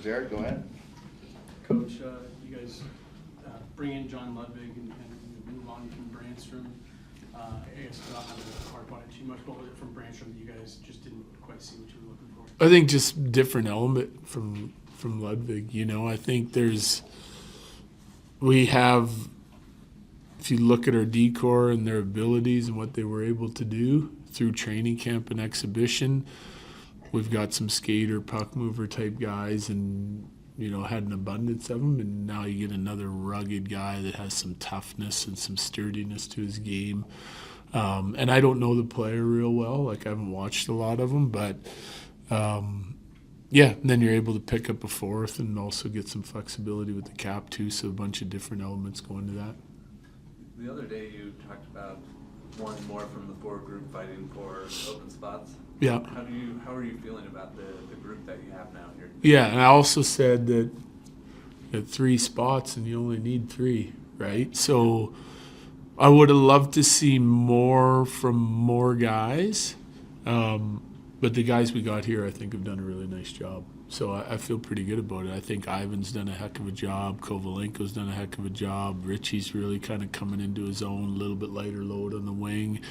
Jared, go ahead. Coach, you guys bring in John Ludwig and move on from Brandstrom. I guess not having to harp on it too much, but from Brandstrom, you guys just didn't quite see what you were looking for. I think just different element from Ludwig. I think we have, if you look at our D-core and their abilities and what they were able to do through training camp and exhibition, we've got some skater, puck mover type guys and, had an abundance of them. And now you get another rugged guy that has some toughness and some sturdiness to his game. And I don't know the player real well. Like, I haven't watched a lot of them, but yeah, and then you're able to pick up a fourth and also get some flexibility with the cap too, so a bunch of different elements go into that. The other day you talked about wanting more from the forward group fighting for open spots. Yeah. How are you feeling about the group that you have now here? Yeah, and I also said that at 3 spots and you only need 3, right? So I would have loved to see more from more guys. But the guys we got here, I think, have done a really nice job. So I feel pretty good about it. I think Ivan's done a heck of a job. Kovalenko's done a heck of a job. Richie's really kind of coming into his own, a little bit lighter load on the wing.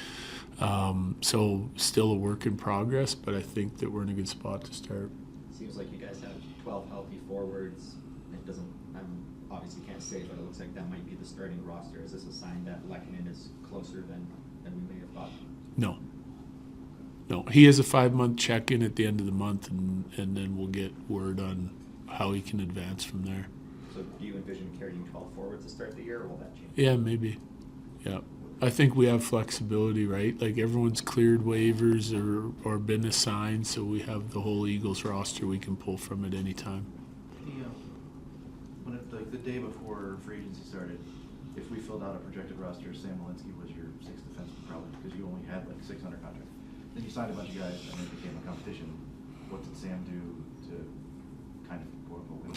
So still a work in progress, but I think that we're in a good spot to start. Seems like you guys have 12 healthy forwards. It doesn't, obviously can't say, but it looks like that might be the starting roster. Is this a sign that Lehkonen is closer than we may have thought? No, he has a 5-month check-in at the end of the month, and then we'll get word on how he can advance from there. So do you envision carrying 12 forwards to start the year, or will that change? Yeah, maybe. Yeah. I think we have flexibility, right? Like, everyone's cleared waivers or been assigned, so we have the whole Eagles roster we can pull from at any time. The day before free agency started, if we filled out a projected roster, Sam Malinski was your 6th defenseman probably, because you only had like 600 contracts. Then you signed a bunch of guys and it became a competition. What did Sam do to kind of win?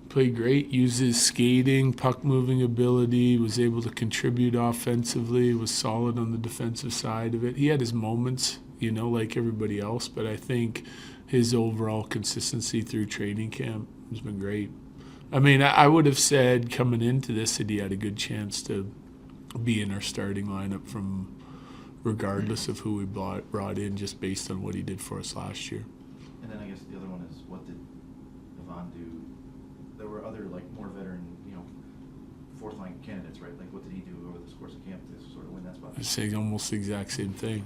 Played great, used his skating, puck moving ability, was able to contribute offensively, was solid on the defensive side of it. He had his moments, like everybody else, but I think his overall consistency through training camp has been great. I mean, I would have said coming into this that he had a good chance to be in our starting lineup from regardless of who we brought in, just based on what he did for us last year. And then I guess the other one is, what did Yvonne do? There were other more veteran, 4th line candidates, right? Like, what did he do over the course of camp to sort of win that spot? I'd say almost the exact same thing.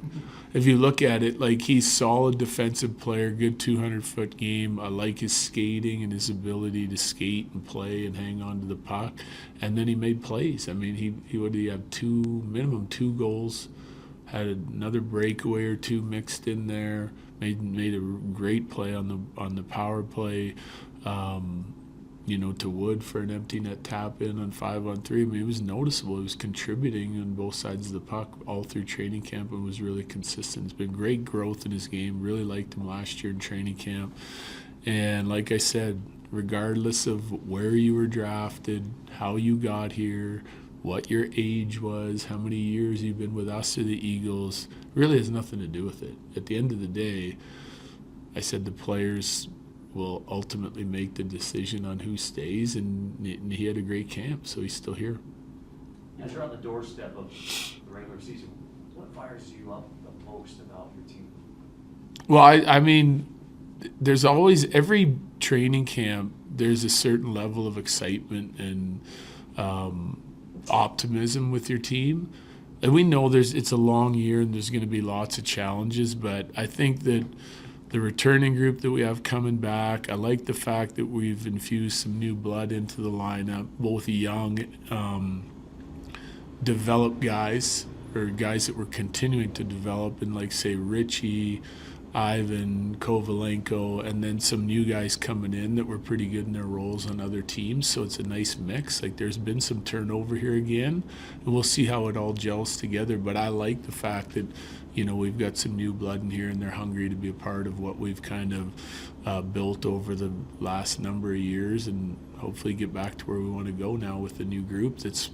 If you look at it, he's solid defensive player, good 200-foot game. I like his skating and his ability to skate and play and hang on to the puck. And then he made plays. I mean, he would have minimum 2 goals. Had another breakaway or 2 mixed in there. Made a great play on the power play. To Wood for an empty net tap in on 5-on-3. I mean, it was noticeable. He was contributing on both sides of the puck all through training camp and was really consistent. It's been great growth in his game. Really liked him last year in training camp. And like I said, regardless of where you were drafted, how you got here, what your age was, how many years you've been with us or the Eagles, really has nothing to do with it. At the end of the day, I said the players will ultimately make the decision on who stays, and he had a great camp, so he's still here. As you're on the doorstep of the regular season, what fires you up the most about your team? Well, I mean, there's always, every training camp, there's a certain level of excitement and optimism with your team. And we know it's a long year and there's going to be lots of challenges, but I think that the returning group that we have coming back, I like the fact that we've infused some new blood into the lineup, both young, developed guys, or guys that we're continuing to develop, and say Richie, Ivan, Kovalenko, and then some new guys coming in that were pretty good in their roles on other teams. So it's a nice mix. There's been some turnover here again, and we'll see how it all gels together. But I like the fact that, we've got some new blood in here and they're hungry to be a part of what we've kind of built over the last number of years, and hopefully get back to where we want to go now with the new group that's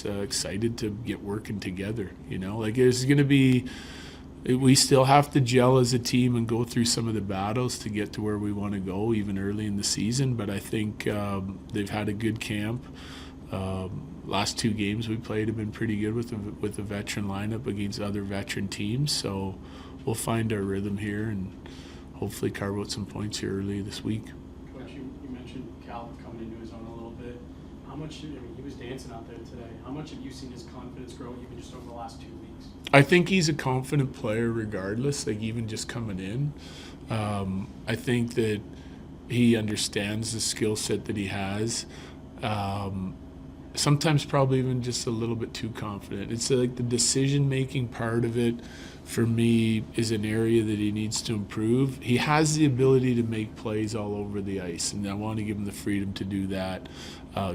excited to get working together. There's going to be we still have to gel as a team and go through some of the battles to get to where we want to go, even early in the season. But I think they've had a good camp. Last 2 games we played have been pretty good with the veteran lineup against other veteran teams. So we'll find our rhythm here and hopefully carve out some points here early this week. Coach, you mentioned Calvin coming into his own a little bit. How much, I mean, he was dancing out there today. How much have you seen his confidence grow even just over the last 2 weeks? I think he's a confident player regardless, like even just coming in. I think that he understands the skill set that he has. Sometimes probably even just a little bit too confident. It's like the decision-making part of it for me is an area that he needs to improve. He has the ability to make plays all over the ice, and I want to give him the freedom to do that,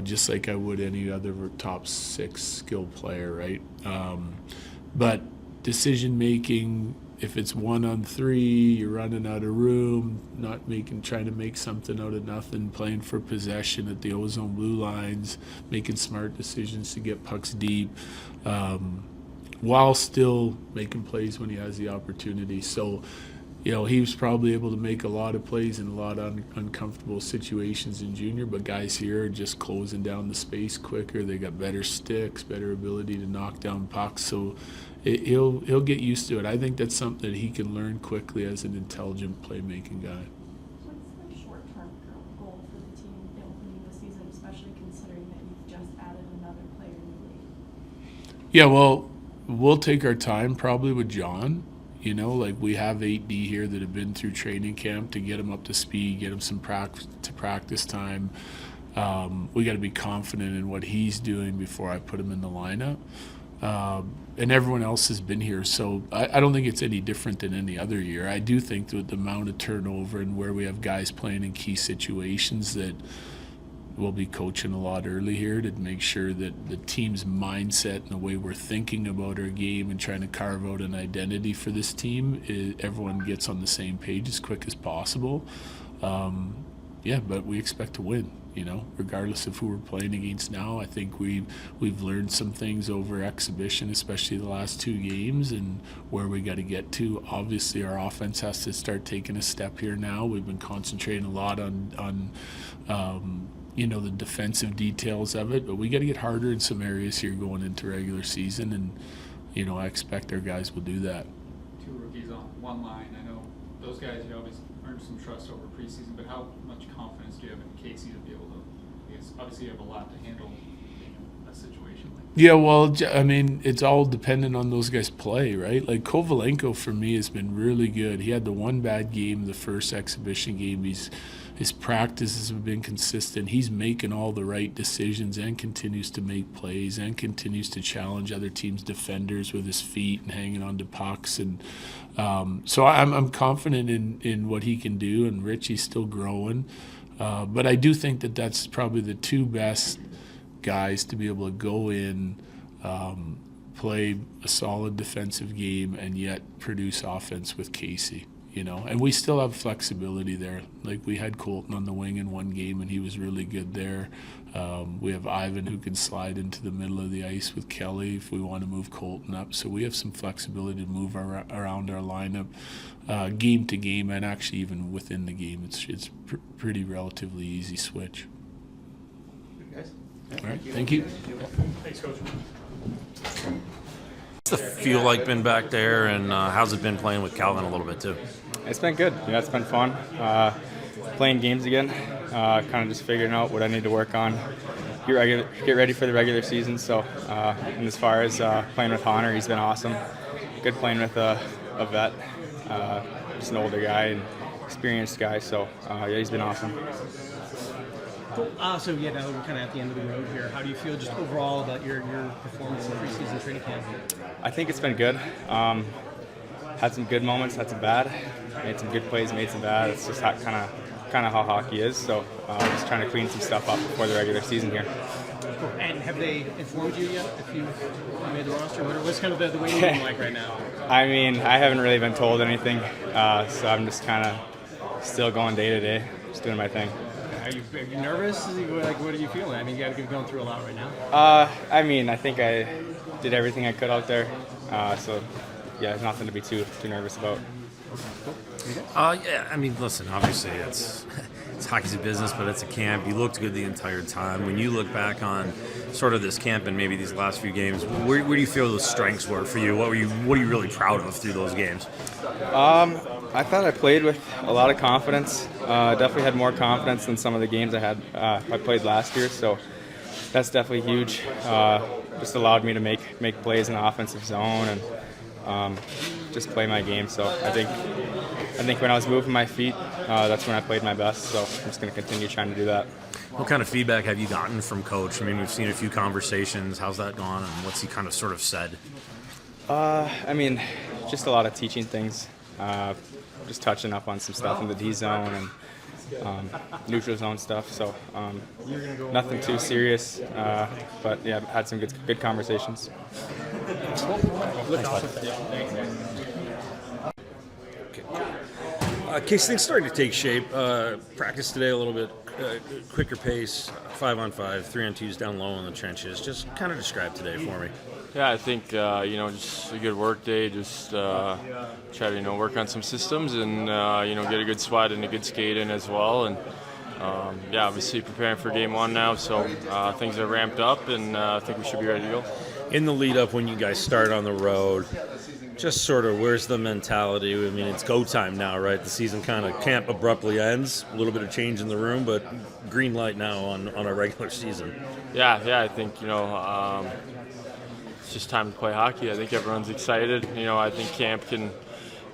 just like I would any other top 6 skilled player, right? But decision-making, if it's 1-on-3, you're running out of room, trying to make something out of nothing, playing for possession at the ozone blue lines, making smart decisions to get pucks deep, while still making plays when he has the opportunity. So, he was probably able to make a lot of plays in a lot of uncomfortable situations in junior, but guys here are just closing down the space quicker. They got better sticks, better ability to knock down pucks. So he'll get used to it. I think that's something that he can learn quickly as an intelligent playmaking guy. What's the short-term goal for the team opening the season, especially considering that you've just added another player in the league? Yeah, well, we'll take our time probably with John. Like we have 8D here that have been through training camp to get him up to speed, get him some practice time. We got to be confident in what he's doing before I put him in the lineup. And everyone else has been here, so I don't think it's any different than any other year. I do think that the amount of turnover and where we have guys playing in key situations that we'll be coaching a lot early here to make sure that the team's mindset and the way we're thinking about our game and trying to carve out an identity for this team, everyone gets on the same page as quick as possible. But we expect to win, regardless of who we're playing against now. I think we've learned some things over exhibition, especially the last 2 games, and where we got to get to. Obviously, our offense has to start taking a step here now. We've been concentrating a lot on the defensive details of it, but we got to get harder in some areas here going into regular season, and I expect our guys will do that. 2 rookies on one line. I know those guys, you obviously earned some trust over preseason, but how much confidence do you have in Casey to be able to? Because obviously you have a lot to handle a situation like that. Yeah, well, I mean, it's all dependent on those guys' play, right? Like Kovalenko for me has been really good. He had the one bad game, the first exhibition game. His practices have been consistent. He's making all the right decisions and continues to make plays and continues to challenge other teams' defenders with his feet and hanging on to pucks. And so I'm confident in what he can do, and Richie's still growing. But I do think that that's probably the 2 best guys to be able to go in, play a solid defensive game, and yet produce offense with Casey. And we still have flexibility there. Like we had Colton on the wing in one game, and he was really good there. We have Ivan who can slide into the middle of the ice with Kelly if we want to move Colton up. So we have some flexibility to move around our lineup game to game, and actually even within the game. It's pretty relatively easy switch. Good guys. All right, thank you. Thanks, Coach. What's the feel like been back there, and how's it been playing with Calvin a little bit too? It's been good. It's been fun. Playing games again, kind of just figuring out what I need to work on, get ready for the regular season. So, and as far as playing with Honor, he's been awesome. Good playing with a vet, just an older guy and experienced guy. So, he's been awesome. Cool. So now we're kind of at the end of the road here. How do you feel just overall about your performance in the preseason training camp? I think it's been good. Had some good moments, had some bad. Made some good plays, made some bad. It's just kind of how hockey is. So just trying to clean some stuff up before the regular season here. Cool. And have they informed you yet if you made the roster? What's kind of the waiting room like right now? I mean, I haven't really been told anything, so I'm just kind of still going day to day, just doing my thing. Are you nervous? What are you feeling? I mean, you got to be going through a lot right now. I mean, I think I did everything I could out there, so yeah, nothing to be too nervous about. Yeah, I mean, listen, obviously it's hockey's a business, but it's a camp. You looked good the entire time. When you look back on sort of this camp and maybe these last few games, where do you feel the strengths were for you? What are you really proud of through those games? I thought I played with a lot of confidence. Definitely had more confidence than some of the games I played last year. So that's definitely huge. Just allowed me to make plays in the offensive zone and just play my game. So I think when I was moving my feet, that's when I played my best. So I'm just going to continue trying to do that. What kind of feedback have you gotten from Coach? I mean, we've seen a few conversations. How's that gone, and what's he kind of sort of said? I mean, just a lot of teaching things. Just touching up on some stuff in the D zone and neutral zone stuff. So nothing too serious, but yeah, had some good conversations. Case things starting to take shape. Practice today a little bit quicker pace, 5-on-5, 3-on-2s down low in the trenches. Just kind of describe today for me. Yeah, I think just a good work day. Just try to work on some systems and get a good sweat and a good skate in as well. And obviously preparing for game one now, so things are ramped up, and I think we should be ready to go. In the lead up, when you guys start on the road, just sort of where's the mentality? I mean, it's go time now, right? The season kind of camp abruptly ends. A little bit of change in the room, but green light now on a regular season. Yeah, I think it's just time to play hockey. I think everyone's excited. I think camp can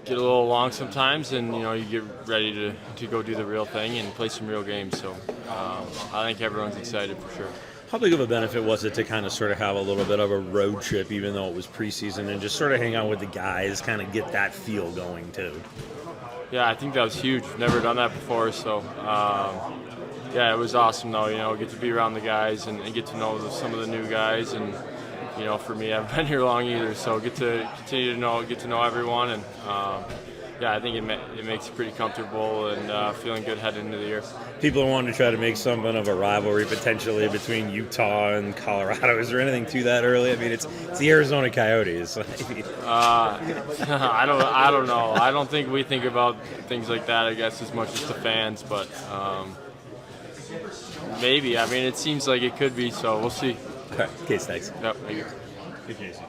get a little long sometimes, and you get ready to go do the real thing and play some real games. So I think everyone's excited for sure. How big of a benefit was it to kind of sort of have a little bit of a road trip, even though it was preseason, and just sort of hang out with the guys, kind of get that feel going too? Yeah, I think that was huge. Never done that before, so it was awesome though. Get to be around the guys and get to know some of the new guys, and for me, I haven't been here long either, so get to continue to get to know everyone, and I think it makes you pretty comfortable and feeling good heading into the year. People are wanting to try to make something of a rivalry potentially between Utah and Colorado. Is there anything to that early? I mean, it's the Arizona Coyotes. I don't know. I don't think we think about things like that, I guess, as much as the fans, but maybe. I mean, it seems like it could be, so we'll see. Okay, Case, thanks. Yep, thank you. Good, Casey.